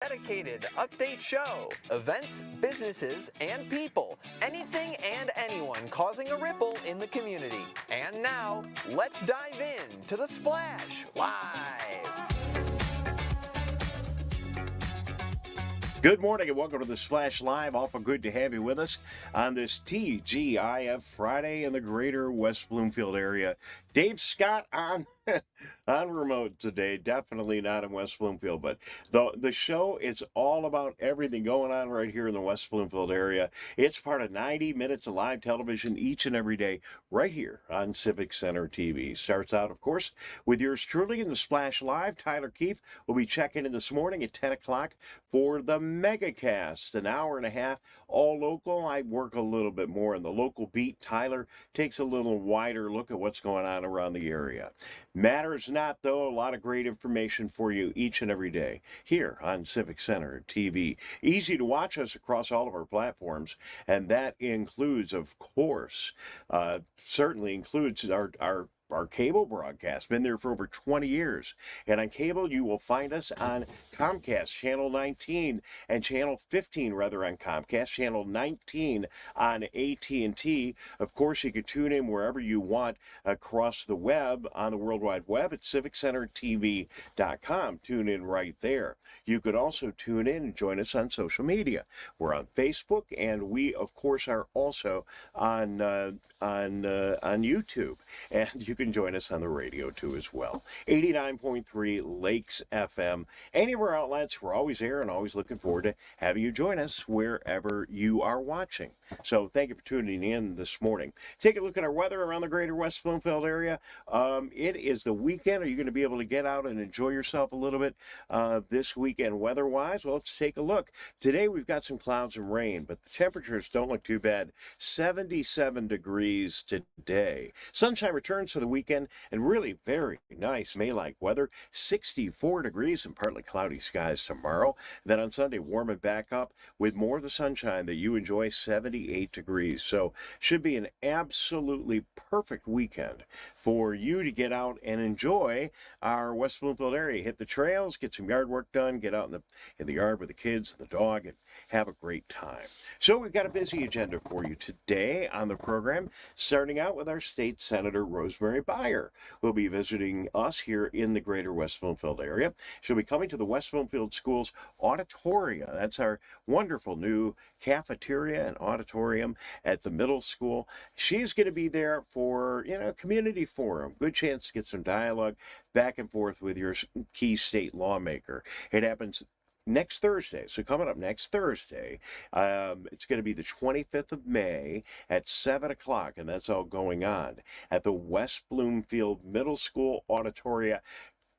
Dedicated update show. Events, businesses, and people. Anything and anyone causing a ripple in the community. And now, let's dive in to The Splash Live. Good morning and welcome to the Splash Live. Awful good to have you with us on this TGIF Friday in the greater West Bloomfield area. Dave Scott on on remote today. Definitely not in West Bloomfield, but the show is all about everything going on right here in the West Bloomfield area. It's part of 90 minutes of live television each and every day right here on Civic Center TV. Starts out, of course, with yours truly in the Splash Live. Tyler Keefe will be checking in this morning at 10 o'clock for the MegaCast, an hour and a half, all local. I work a little bit more in the local beat. Tyler takes a little wider look at what's going on around the area. Matters not, though, a lot of great information for you each and every day here on Civic Center TV. Easy to watch us across all of our platforms, and that includes, of course, certainly includes our cable broadcast. Been there for over 20 years. And on cable, you will find us on Comcast, Channel 19, and Channel 15, rather, on Comcast, Channel 19 on AT&T. Of course, you can tune in wherever you want across the web, on the World Wide Web at civiccentertv.com. Tune in right there. You could also tune in and join us on social media. We're on Facebook, and we, of course, are also on YouTube. And you can join us on the radio too as well. 89.3 Lakes FM. Anywhere outlets, we're always there and always looking forward to having you join us wherever you are watching. So thank you for tuning in this morning. Take a look at our weather around the greater West Bloomfield area. It is the weekend. Are you going to be able to get out and enjoy yourself a little bit this weekend weather-wise? Well, let's take a look. Today we've got some clouds and rain, but the temperatures don't look too bad. 77 degrees today. Sunshine returns for the weekend and really very nice May-like weather. 64 degrees and partly cloudy skies tomorrow. Then on Sunday, warming back up with more of the sunshine that you enjoy, 78 degrees. So should be an absolutely perfect weekend for you to get out and enjoy our West Bloomfield area. Hit the trails, get some yard work done, get out in the yard with the kids and the dog, and have a great time. So we've got a busy agenda for you today on the program, starting out with our state senator, Rosemary Byer, who will be visiting us here in the greater West Bloomfield area. She'll be coming to the West Bloomfield Schools Auditoria. That's our wonderful new cafeteria and auditorium at the middle school. She's going to be there for, community forum. Good chance to get some dialogue back and forth with your key state lawmaker. It happens next Thursday. So coming up next Thursday, it's going to be the 25th of May at 7 o'clock, and that's all going on at the West Bloomfield Middle School Auditoria.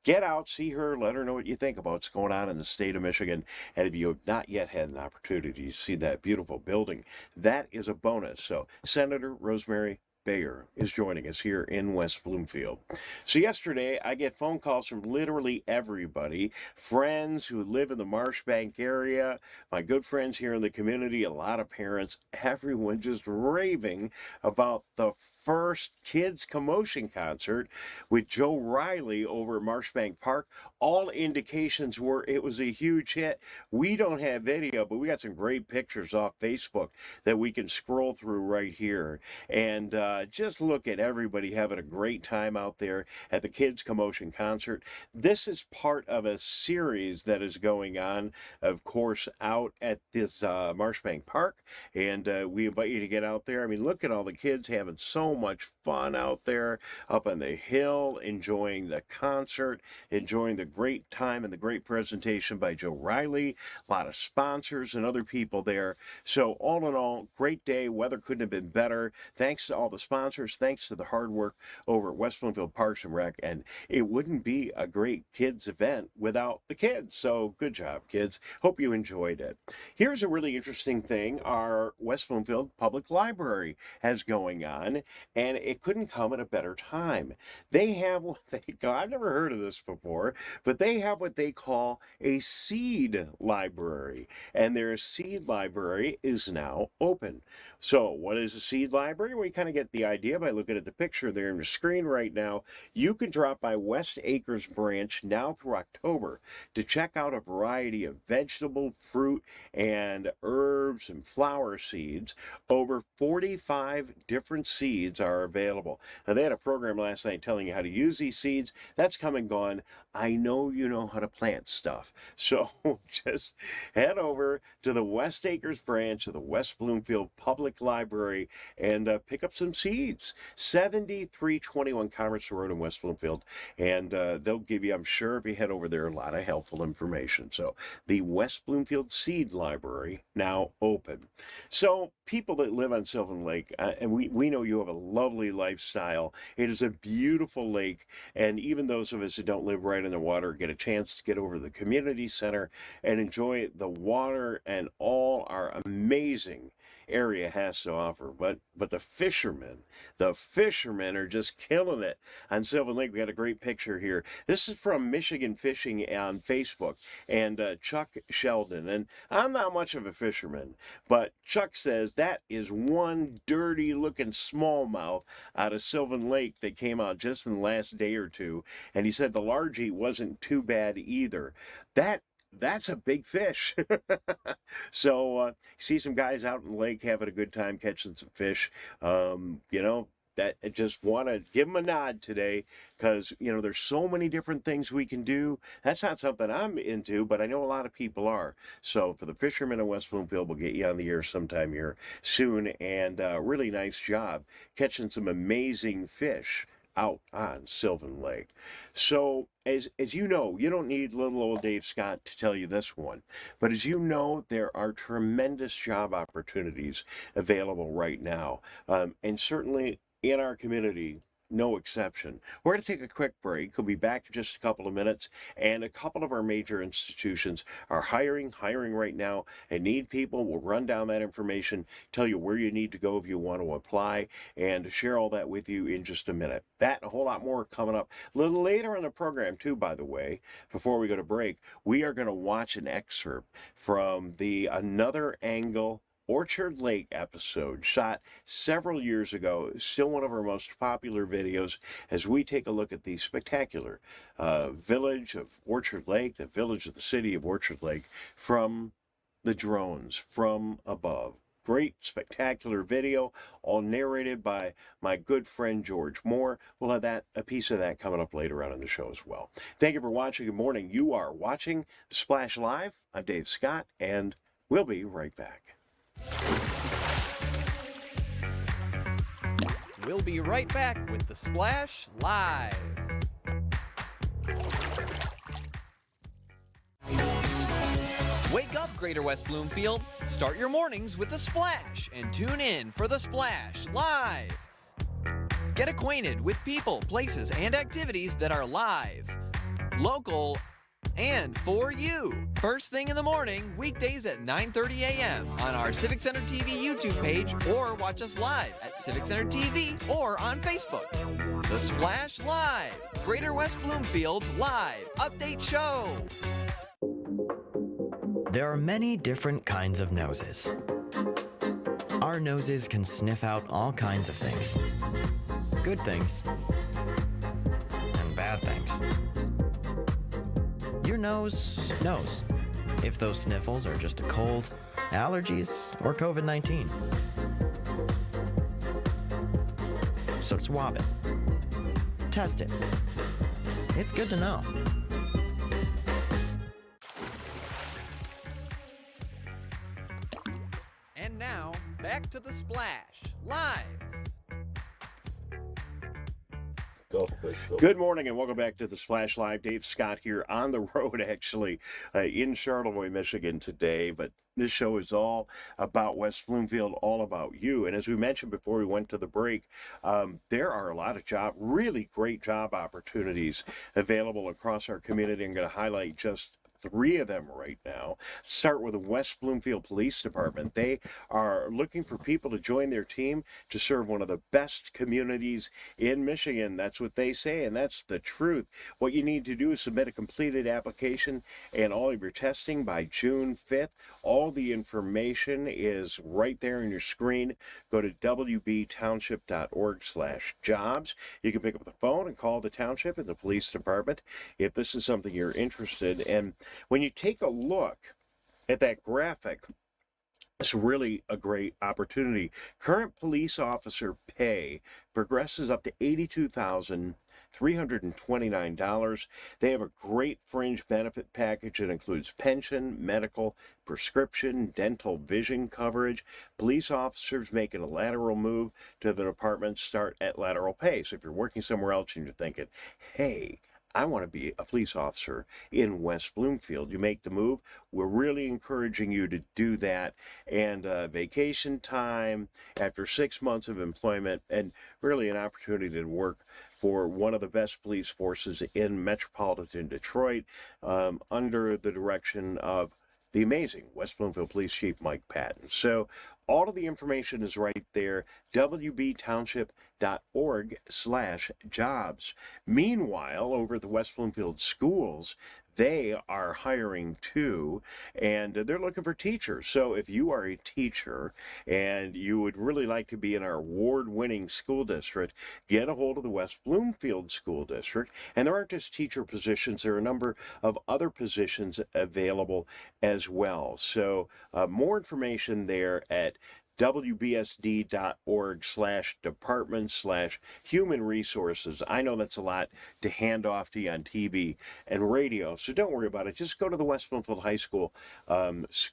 Get out, see her, let her know what you think about what's going on in the state of Michigan. And if you have not yet had an opportunity to see that beautiful building, that is a bonus. So Senator Rosemary Byer is joining us here in West Bloomfield. So yesterday, I get phone calls from literally everybody, friends who live in the Marshbank area, my good friends here in the community, a lot of parents, everyone just raving about the first Kids Commotion concert with Joe Riley over at Marshbank Park. All indications were it was a huge hit. We don't have video, but we got some great pictures off Facebook that we can scroll through right here. And just look at everybody having a great time out there at the Kids Commotion concert. This is part of a series that is going on, of course, out at this Marshbank Park. And we invite you to get out there. I mean, look at all the kids having so much fun out there up on the hill, enjoying the concert, enjoying the great time and the great presentation by Joe Riley. A lot of sponsors and other people there. So all in all, great day. Weather couldn't have been better. Thanks to all the sponsors, thanks to the hard work over at West Bloomfield Parks and Rec, and it wouldn't be a great kids event without the kids. So good job, kids. Hope you enjoyed it. Here's a really interesting thing our West Bloomfield Public Library has going on, and it couldn't come at a better time. They have what they call, I've never heard of this before, but they have what they call a seed library, and their seed library is now open. So what is a seed library? We kind of get get the idea by looking at the picture there on your screen right now. You can drop by West Acres Branch now through October to check out a variety of vegetable, fruit, and herbs and flower seeds. Over 45 different seeds are available. Now, they had a program last night telling you how to use these seeds. That's come and gone. I know you know how to plant stuff. So just head over to the West Acres branch of the West Bloomfield Public Library and pick up some seeds. 7321 Commerce Road in West Bloomfield. And they'll give you, I'm sure, if you head over there, a lot of helpful information. So the West Bloomfield Seed Library now open. So people that live on Sylvan Lake, and we know you have a lovely lifestyle. It is a beautiful lake, and even those of us that don't live right in the water get a chance to get over to the community center and enjoy the water and all our amazing area has to offer. But the fishermen are just killing it on Sylvan Lake. We got a great picture here. This is from Michigan Fishing on Facebook, and Chuck Sheldon. And I'm not much of a fisherman, but Chuck says that is one dirty looking smallmouth out of Sylvan Lake that came out just in the last day or two. And he said the largie wasn't too bad either. That's a big fish. So see some guys out in the lake having a good time catching some fish. That I just want to give them a nod today because, there's so many different things we can do. That's not something I'm into, but I know a lot of people are. So for the fishermen in West Bloomfield, we'll get you on the air sometime here soon. And really nice job catching some amazing fish out on Sylvan Lake. So as you know, you don't need little old Dave Scott to tell you this one, but as you know, there are tremendous job opportunities available right now, and certainly in our community, no exception. We're going to take a quick break. We'll be back in just a couple of minutes, and a couple of our major institutions are hiring right now and need people. We'll run down that information, tell you where you need to go if you want to apply, and share all that with you in just a minute. That and a whole lot more coming up a little later in the program too, by the way. Before we go to break, we are going to watch an excerpt from the Another Angle Orchard Lake episode shot several years ago. Still one of our most popular videos as we take a look at the spectacular village of Orchard Lake, the village of the city of Orchard Lake, from the drones, from above. Great, spectacular video, all narrated by my good friend George Moore. We'll have a piece of that coming up later on in the show as well. Thank you for watching. Good morning. You are watching The Splash Live. I'm Dave Scott, and we'll be right back. We'll be right back with The Splash Live. Wake up, Greater West Bloomfield. Start your mornings with The Splash and tune in for The Splash Live. Get acquainted with people, places, and activities that are live, local, and for you. First thing in the morning, weekdays at 9:30 a.m. on our Civic Center TV YouTube page, or watch us live at Civic Center TV or on Facebook. The Splash Live, Greater West Bloomfield's live update show. There are many different kinds of noses. Our noses can sniff out all kinds of things. Good things and bad things. Your nose knows if those sniffles are just a cold, allergies, or COVID-19. So swab it. Test it. It's good to know. And now, back to The Splash Live. Good morning and welcome back to the Splash Live. Dave Scott here on the road, actually, in Charlevoix, Michigan today. But this show is all about West Bloomfield, all about you. And as we mentioned before we went to the break, there are a lot of really great job opportunities available across our community. I'm going to highlight just 3 of them right now. Start with the West Bloomfield Police Department. They are looking for people to join their team to serve one of the best communities in Michigan. That's what they say, and that's the truth. What you need to do is submit a completed application and all of your testing by June 5th. All the information is right there on your screen. Go to wbtownship.org/jobs. You can pick up the phone and call the township and the police department if this is something you're interested in. When you take a look at that graphic, it's really a great opportunity. Current police officer pay progresses up to $82,329. They have a great fringe benefit package that includes pension, medical, prescription, dental, vision coverage. Police officers making a lateral move to the department start at lateral pay. So if you're working somewhere else and you're thinking, hey, I want to be a police officer in West Bloomfield, you make the move. We're really encouraging you to do that. And vacation time after 6 months of employment, and really an opportunity to work for one of the best police forces in metropolitan Detroit, under the direction of the amazing West Bloomfield Police Chief Mike Patton. So all of the information is right there, wbtownship.org/jobs. Meanwhile, over at the West Bloomfield schools, they are hiring too, and they're looking for teachers. So if you are a teacher and you would really like to be in our award-winning school district, get a hold of the West Bloomfield School District. And there aren't just teacher positions, there are a number of other positions available as well. So more information there at wbsd.org/department/human resources. I know that's a lot to hand off to you on TV and radio, so don't worry about it. Just go to the West Bloomfield High School,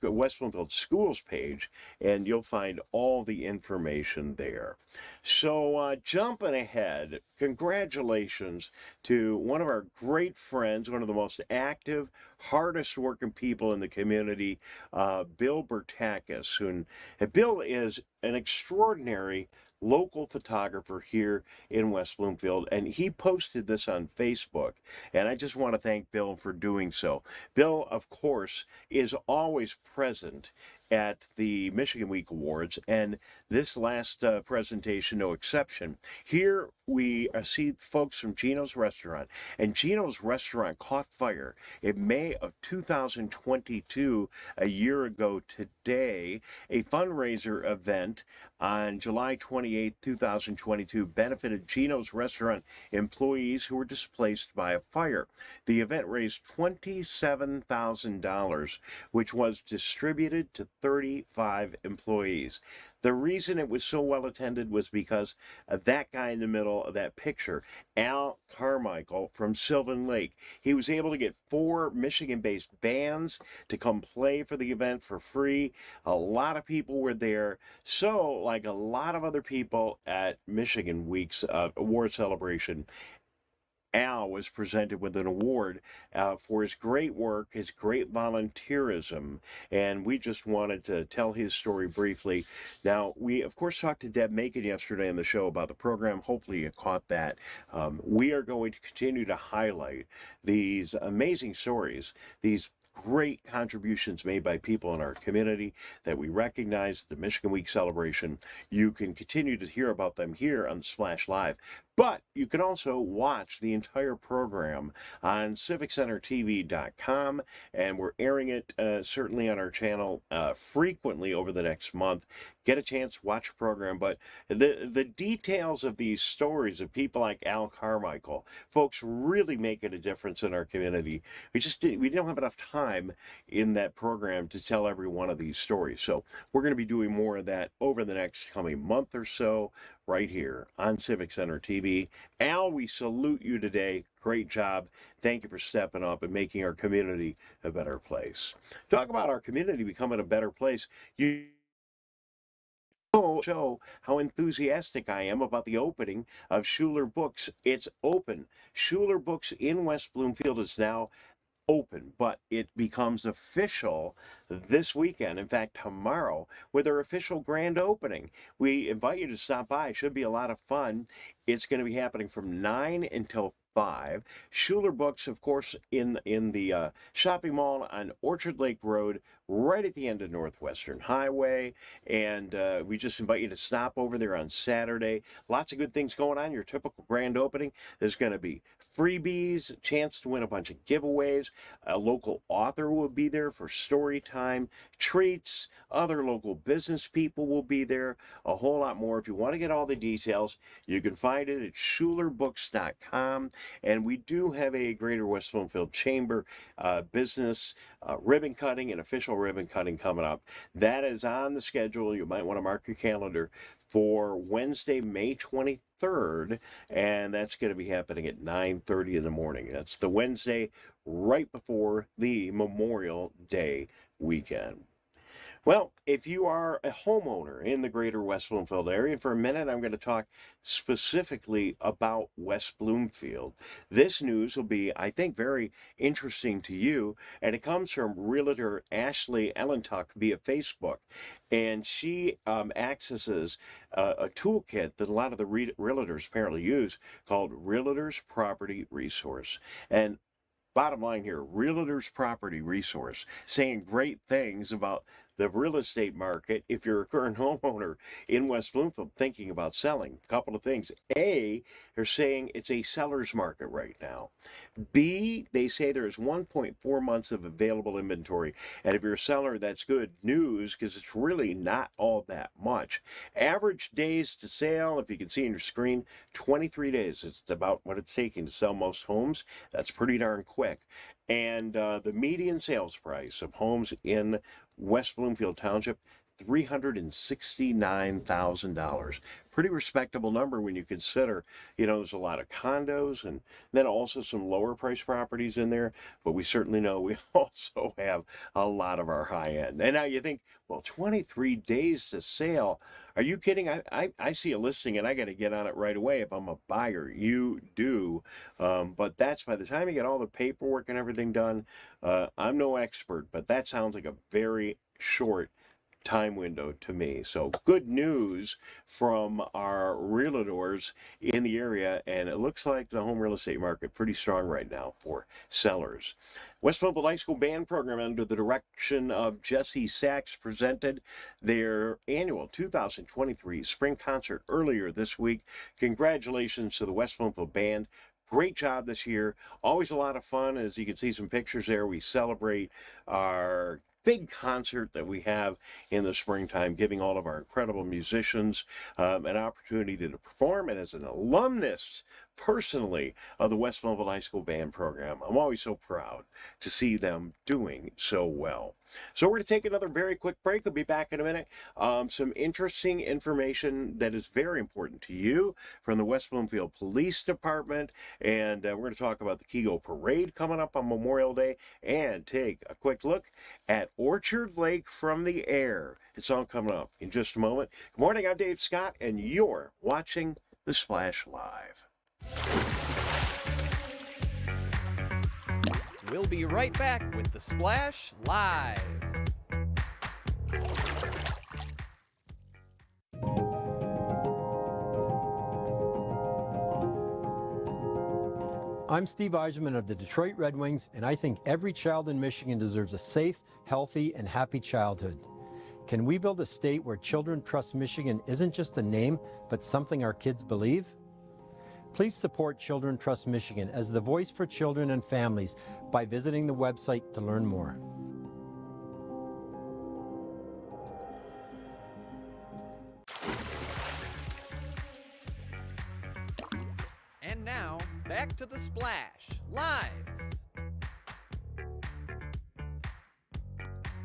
West Bloomfield Schools page, and you'll find all the information there. So jumping ahead, congratulations to one of our great friends, one of the most active, hardest working people in the community, Bill Bertakis. And Bill is an extraordinary local photographer here in West Bloomfield, and he posted this on Facebook, and I just want to thank Bill for doing so. Bill, of course, is always present at the Michigan Week Awards, and this last presentation, no exception. Here we see folks from Gino's Restaurant, and Gino's Restaurant caught fire in May of 2022, a year ago today. A fundraiser event on July 28, 2022 benefited Gino's Restaurant employees who were displaced by a fire. The event raised $27,000, which was distributed to 35 employees. The reason it was so well attended was because of that guy in the middle of that picture, Al Carmichael from Sylvan Lake. He was able to get 4 Michigan-based bands to come play for the event for free. A lot of people were there. So, like a lot of other people at Michigan Week's award celebration, Al was presented with an award for his great work, his great volunteerism, and we just wanted to tell his story briefly. Now, we, of course, talked to Deb Macon yesterday on the show about the program. Hopefully you caught that. We are going to continue to highlight these amazing stories, these great contributions made by people in our community that we recognize at the Michigan Week celebration. You can continue to hear about them here on Splash Live, but you can also watch the entire program on civiccentertv.com, and we're airing it certainly on our channel frequently over the next month. Get a chance, watch the program, but the details of these stories of people like Al Carmichael, folks really making a difference in our community. We don't have enough time in that program to tell every one of these stories. So we're going to be doing more of that over the next coming month or so, right here on Civic Center TV. Al, we salute you today. Great job. Thank you for stepping up and making our community a better place. Talk about our community becoming a better place. You show how enthusiastic I am about the opening of Schuler Books. It's open. Schuler Books in West Bloomfield is now open, but it becomes official this weekend, in fact tomorrow, with their official grand opening. We invite you to stop by. It should be a lot of fun. It's going to be happening from 9 until 5. Schuler Books, of course, in the shopping mall on Orchard Lake Road, right at the end of Northwestern Highway. And we just invite you to stop over there on Saturday. Lots of good things going on. Your typical grand opening. There's going to be freebies, a chance to win a bunch of giveaways. A local author will be there for story time, treats. Other local business people will be there. A whole lot more. If you want to get all the details, you can find it at schulerbooks.com. And we do have a Greater West Bloomfield Chamber business ribbon cutting and official ribbon cutting coming up. That is on the schedule. You might want to mark your calendar for Wednesday, May 23rd, and that's going to be happening at 9:30 in the morning. That's the Wednesday right before the Memorial Day weekend. Well, if you are a homeowner in the Greater West Bloomfield area, and for a minute I'm going to talk specifically about West Bloomfield. This news will be, I think, very interesting to you, and it comes from Realtor Ashley Ellentuck via Facebook. And she accesses a toolkit that a lot of the realtors apparently use called Realtors Property Resource. And bottom line here, Realtors Property Resource, saying great things about the real estate market if you're a current homeowner in West Bloomfield thinking about selling. A couple of things. A, they're saying it's a seller's market right now. B, they say there's 1.4 months of available inventory. And if you're a seller, that's good news because it's really not all that much. Average days to sale, if you can see on your screen, 23 days. It's about what it's taking to sell most homes. That's pretty darn quick. And the median sales price of homes in West Bloomfield Township, $369,000. Pretty respectable number when you consider, there's a lot of condos and then also some lower price properties in there. But we certainly know we also have a lot of our high end. And now you think, well, 23 days to sale. Are you kidding? I see a listing and I got to get on it right away if I'm a buyer. You do. But that's by the time you get all the paperwork and everything done. I'm no expert, but that sounds like a very short time window to me. So good news from our realtors in the area, and it looks like the home real estate market pretty strong right now for sellers. West Bloomfield High School Band Program, under the direction of Jesse Sachs, presented their annual 2023 spring concert earlier this week. Congratulations to the West Bloomfield Band. Great job this year. Always a lot of fun. As you can see some pictures there, we celebrate our big concert that we have in the springtime, giving all of our incredible musicians an opportunity to perform. And as an alumnus, personally, of the West Bloomfield High School Band Program, I'm always so proud to see them doing so well. So we're going to take another very quick break. We'll be back in a minute. Some interesting information that is very important to you from the West Bloomfield Police Department. And we're going to talk about the Kego Parade coming up on Memorial Day and take a quick look at Orchard Lake from the air. It's all coming up in just a moment. Good morning, I'm Dave Scott, and you're watching The Splash Live. We'll be right back with The Splash Live. I'm Steve Eiserman of the Detroit Red Wings, and I think every child in Michigan deserves a safe, healthy, and happy childhood. Can we build a state where Children Trust Michigan isn't just a name, but something our kids believe? Please support Children Trust Michigan as the voice for children and families by visiting the website to learn more. And now, back to The Splash Live.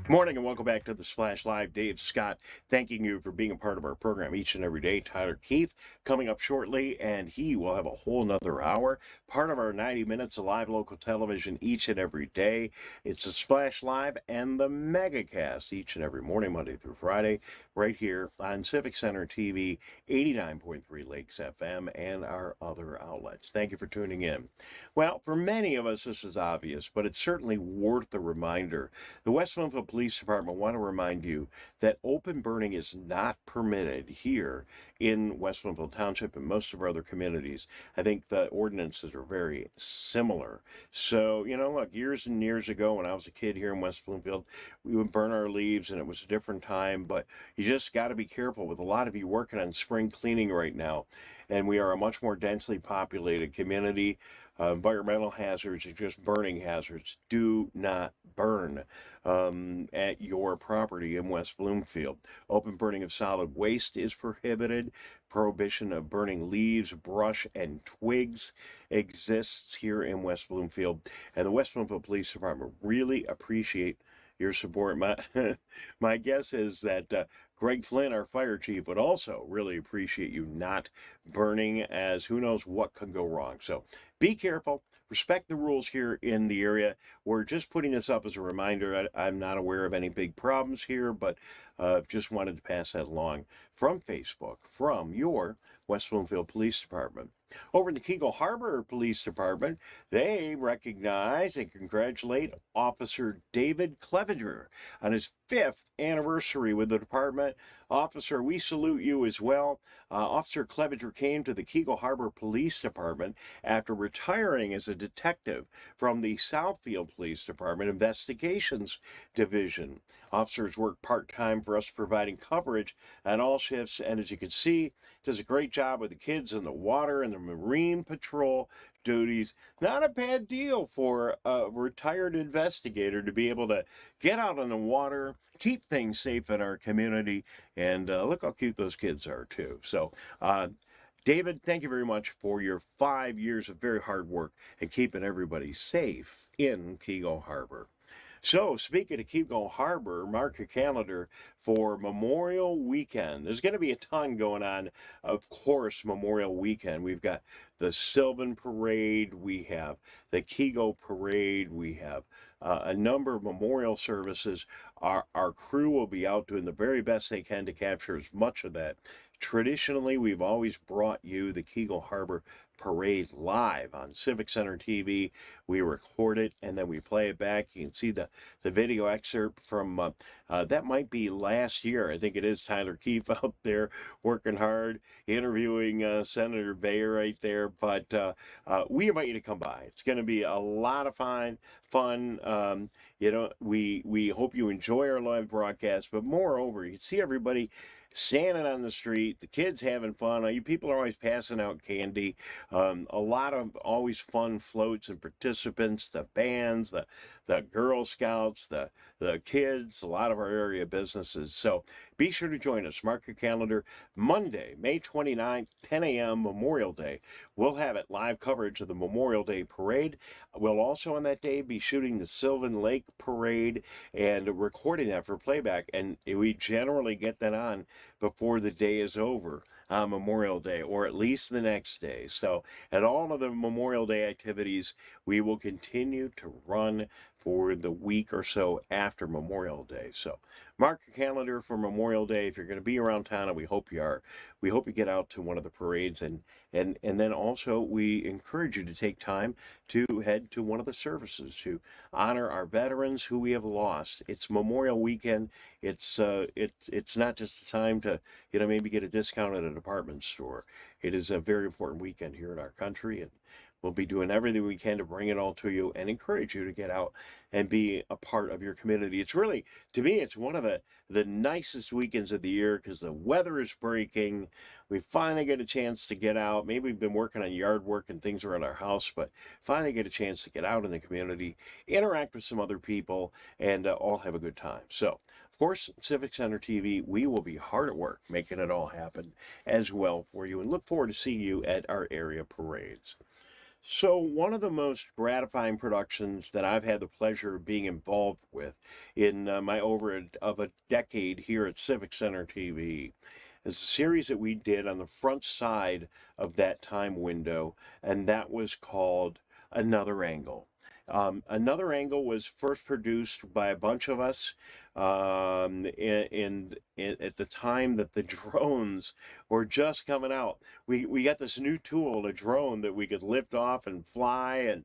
Morning and welcome back to the Splash Live. Dave Scott, thanking you for being a part of our program each and every day. Tyler Keefe coming up shortly, and he will have a whole nother hour. Part of our 90 minutes of live local television each and every day. It's the Splash Live and the MegaCast each and every morning, Monday through Friday, right here on Civic Center TV, 89.3 Lakes FM, and our other outlets. Thank you for tuning in. Well, for many of us, this is obvious, but it's certainly worth a reminder. The West Bloomfield Police Police Department want to remind you that open burning is not permitted here in West Bloomfield Township and most of our other communities. I think the ordinances are very similar. So, look, years and years ago when I was a kid here in West Bloomfield, we would burn our leaves and it was a different time, but you just got to be careful with a lot of you working on spring cleaning right now. And we are a much more densely populated community. Environmental hazards and just burning hazards. Do not burn at your property in West Bloomfield. Open burning of solid waste is prohibited. Prohibition of burning leaves, brush, and twigs exists here in West Bloomfield. And the West Bloomfield Police Department really appreciate your support. My guess is that Greg Flynn, our fire chief, would also really appreciate you not burning, as who knows what could go wrong. So be careful, respect the rules here in the area. We're just putting this up as a reminder. I'm not aware of any big problems here, but just wanted to pass that along from Facebook, from your West Bloomfield Police Department. Over in the Keego Harbor Police Department, they recognize and congratulate Officer David Clevenger on his 5th anniversary with the department. Officer, we salute you as well. Officer Clevenger came to the Keego Harbor Police Department after retiring as a detective from the Southfield Police Department Investigations Division. Officers work part-time for us, providing coverage on all shifts, and as you can see, does a great job with the kids in the water and the Marine Patrol duties. Not a bad deal for a retired investigator to be able to get out on the water, keep things safe in our community, and look how cute those kids are too. So, David, thank you very much for your 5 years of very hard work and keeping everybody safe in Keego Harbor. So, speaking of Keego Harbor, mark your calendar for Memorial Weekend. There's going to be a ton going on, of course, Memorial Weekend. We've got the Sylvan Parade, we have the Keego Parade, we have a number of memorial services. Our crew will be out doing the very best they can to capture as much of that. Traditionally, we've always brought you the Keego Harbor Parade live on Civic Center TV. We record it and then we play it back. You can see the video excerpt from that might be last year. I think it is Tyler Keefe out there working hard, interviewing Senator Bayer right there. But we invite you to come by. It's going to be a lot of fun. We hope you enjoy our live broadcast, but moreover, you see everybody standing on the street, the kids having fun. You people are always passing out candy. A lot of always fun floats and participants, the bands, the Girl Scouts, the kids, a lot of our area businesses. So be sure to join us. Mark your calendar. Monday, May 29th, 10 a.m., Memorial Day. We'll have it live coverage of the Memorial Day Parade. We'll also on that day be shooting the Sylvan Lake Parade and recording that for playback. And we generally get that on before the day is over on Memorial Day, or at least the next day. So at all of the Memorial Day activities, we will continue to run for the week or so after Memorial Day. So mark your calendar for Memorial Day if you're going to be around town, and we hope you are. We hope you get out to one of the parades, and then also we encourage you to take time to head to one of the services to honor our veterans who we have lost. It's Memorial Weekend. It's not just a time to maybe get a discount at a department store. It is a very important weekend here in our country, and we'll be doing everything we can to bring it all to you and encourage you to get out and be a part of your community. It's really, to me, it's one of the nicest weekends of the year because the weather is breaking. We finally get a chance to get out. Maybe we've been working on yard work and things around our house, but finally get a chance to get out in the community, interact with some other people, and all have a good time. So, of course, Civic Center TV, we will be hard at work making it all happen as well for you, and look forward to seeing you at our area parades. So one of the most gratifying productions that I've had the pleasure of being involved with in my over a decade here at Civic Center TV is a series that we did on the front side of that time window, and that was called Another Angle. Another Angle was first produced by a bunch of us in at the time that the drones were just coming out. We got this new tool, a drone that we could lift off and fly,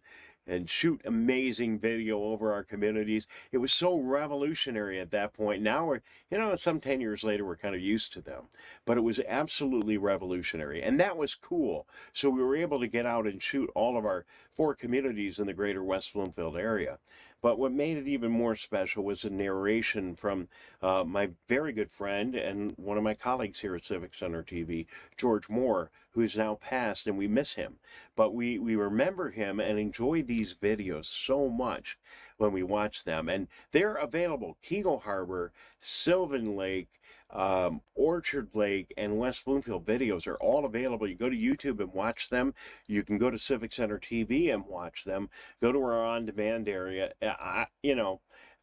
and shoot amazing video over our communities. It was so revolutionary at that point. Now we're, some 10 years later, we're kind of used to them. But it was absolutely revolutionary. And that was cool. So we were able to get out and shoot all of our 4 communities in the greater West Bloomfield area. But what made it even more special was a narration from my very good friend and one of my colleagues here at Civic Center TV, George Moore, who's now passed, and we miss him. But we remember him and enjoy these videos so much when we watch them. And they're available. Keego Harbor, Sylvan Lake, Orchard Lake, and West Bloomfield videos are all available. You go to YouTube and watch them. You can go to Civic Center TV and watch them. Go to our on-demand area.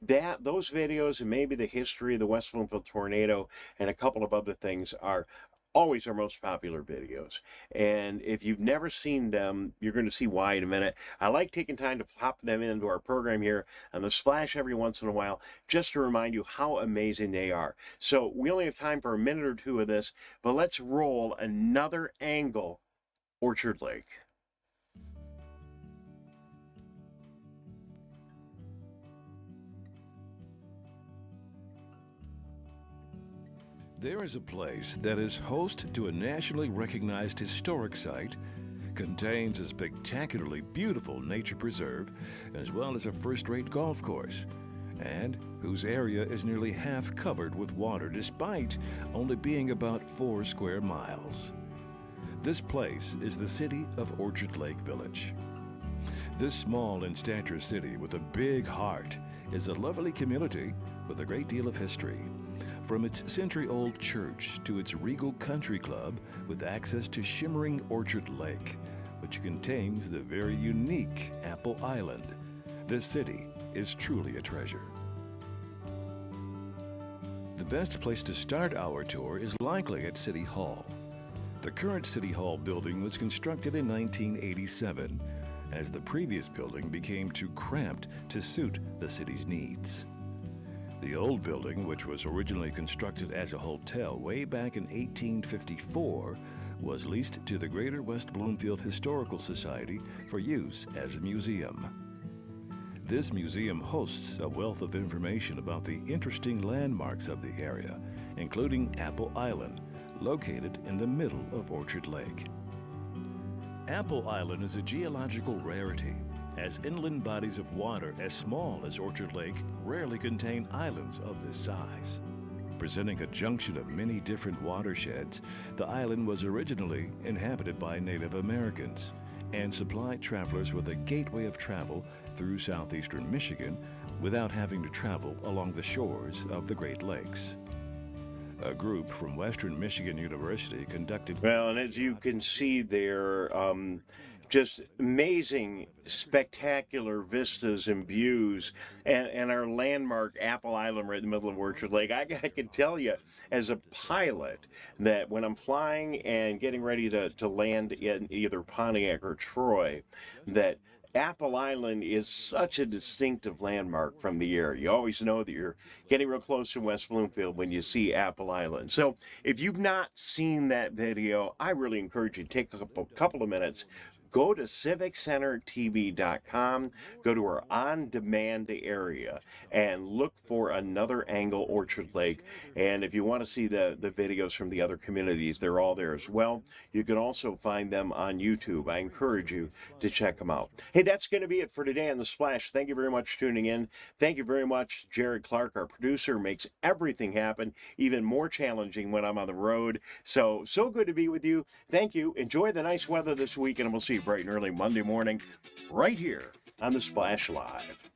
Those videos and maybe the history of the West Bloomfield tornado and a couple of other things are always our most popular videos. And if you've never seen them, you're going to see why in a minute. I like taking time to pop them into our program here on the Splash every once in a while, just to remind you how amazing they are. So we only have time for a minute or two of this, but let's roll another angle, Orchard Lake. There is a place that is host to a nationally recognized historic site, contains a spectacularly beautiful nature preserve, as well as a first-rate golf course, and whose area is nearly half covered with water despite only being about 4 square miles. This place is the city of Orchard Lake Village. This small in stature city with a big heart is a lovely community with a great deal of history. From its century-old church to its regal country club with access to shimmering Orchard Lake, which contains the very unique Apple Island, this city is truly a treasure. The best place to start our tour is likely at City Hall. The current City Hall building was constructed in 1987, as the previous building became too cramped to suit the city's needs. The old building, which was originally constructed as a hotel way back in 1854, was leased to the Greater West Bloomfield Historical Society for use as a museum. This museum hosts a wealth of information about the interesting landmarks of the area, including Apple Island, located in the middle of Orchard Lake. Apple Island is a geological rarity, as inland bodies of water as small as Orchard Lake rarely contain islands of this size. Presenting a junction of many different watersheds, the island was originally inhabited by Native Americans and supplied travelers with a gateway of travel through southeastern Michigan without having to travel along the shores of the Great Lakes. A group from Western Michigan University conducted... Well, and as you can see there, just amazing, spectacular vistas and views, and our landmark Apple Island right in the middle of Orchard Lake. I can tell you, as a pilot, that when I'm flying and getting ready to land in either Pontiac or Troy, that Apple Island is such a distinctive landmark from the air. You always know that you're getting real close to West Bloomfield when you see Apple Island. So if you've not seen that video, I really encourage you to take a couple of minutes. Go to civiccentertv.com, go to our on-demand area, and look for Another Angle Orchard Lake. And if you want to see the videos from the other communities, they're all there as well. You can also find them on YouTube. I encourage you to check them out. Hey, that's going to be it for today on The Splash. Thank you very much for tuning in. Thank you very much, Jared Clark, our producer, makes everything happen even more challenging when I'm on the road. So good to be with you. Thank you. Enjoy the nice weather this week, and we'll see you bright and early Monday morning right here on The Splash Live.